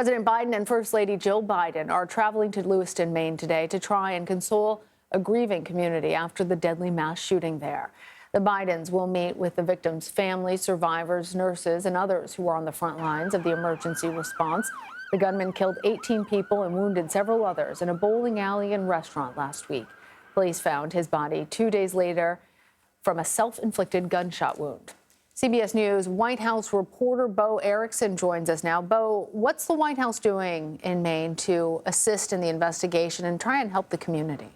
President Biden and First Lady Jill Biden are traveling to Lewiston, Maine today to try and console a grieving community after the deadly mass shooting there. The Bidens will meet with the victims' families, survivors, nurses, and others who are on the front lines of the emergency response. The gunman killed 18 people and wounded several others in a bowling alley and restaurant last week. Police found his body 2 days later from a self-inflicted gunshot wound. CBS News White House reporter Bo Erickson joins us now. Bo, what's the White House doing in Maine to assist in the investigation and try and help the community?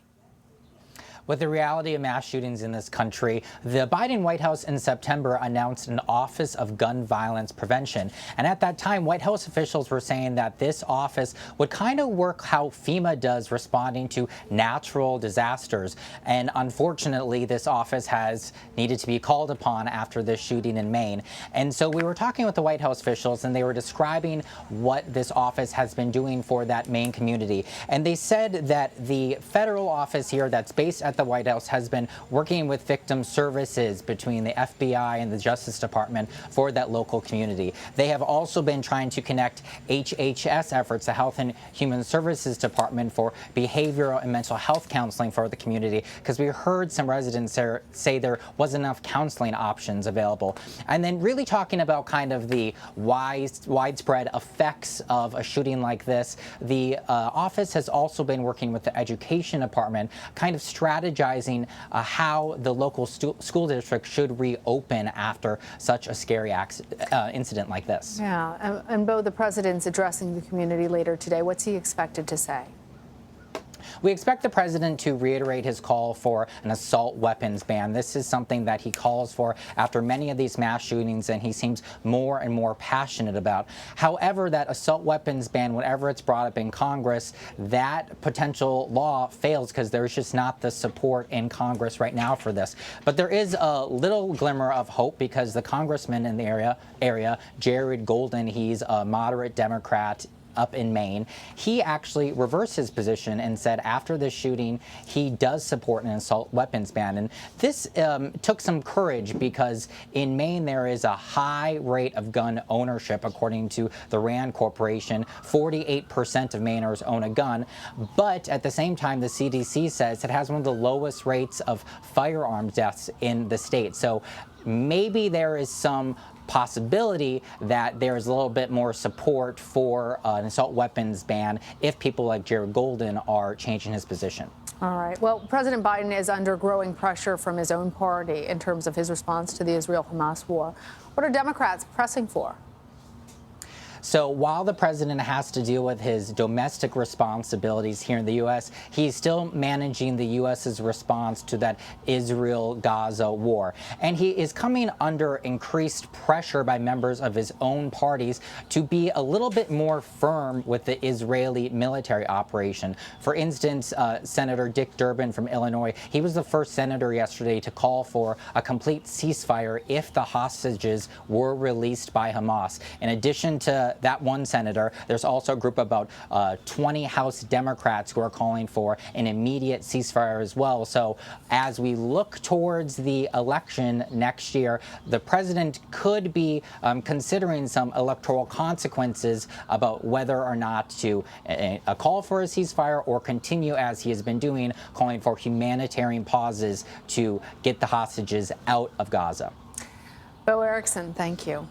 With the reality of mass shootings in this country, the Biden White House in September announced an Office of Gun Violence Prevention. And at that time, White House officials were saying that this office would kind of work how FEMA does responding to natural disasters. And unfortunately, this office has needed to be called upon after this shooting in Maine. And so we were talking with the White House officials, and they were describing what this office has been doing for that Maine community. And they said that the federal office here that's based at the White House has been working with victim services between the FBI and the Justice Department for that local community. They have also been trying to connect HHS efforts, the Health and Human Services Department, for behavioral and mental health counseling for the community, because we heard some residents say there wasn't enough counseling options available. And then really talking about kind of the widespread effects of a shooting like this, the office has also been working with the Education Department, kind of strategizing how the local school district should reopen after such a scary incident like this. Yeah, and Bo, the president's addressing the community later today. What's he expected to say? We expect the president to reiterate his call for an assault weapons ban. This is something that he calls for after many of these mass shootings, and he seems more and more passionate about. However, that assault weapons ban, whenever it's brought up in Congress, that potential law fails because there's just not the support in Congress right now for this. But there is a little glimmer of hope because the congressman in the area, Jared Golden, he's a moderate Democrat up in Maine, he actually reversed his position and said after this shooting he does support an assault weapons ban. And this took some courage because in Maine there is a high rate of gun ownership. According to the RAND Corporation, 48% of Mainers own a gun, but at the same time the CDC says it has one of the lowest rates of firearm deaths in the state. So maybe there is some possibility that there's a little bit more support for an assault weapons ban if people like Jared Golden are changing his position. All right. Well, President Biden is under growing pressure from his own party in terms of his response to the Israel-Hamas war. What are Democrats pressing for? So while the president has to deal with his domestic responsibilities here in the U.S., he's still managing the U.S.'s response to that Israel-Gaza war. And he is coming under increased pressure by members of his own parties to be a little bit more firm with the Israeli military operation. For instance, Senator Dick Durbin from Illinois, he was the first senator yesterday to call for a complete ceasefire if the hostages were released by Hamas. In addition to that one senator, there's also a group of about 20 House Democrats who are calling for an immediate ceasefire as well. So as we look towards the election next year, the president could be considering some electoral consequences about whether or not to call for a ceasefire or continue as he has been doing, calling for humanitarian pauses to get the hostages out of Gaza. Bo Erickson, thank you.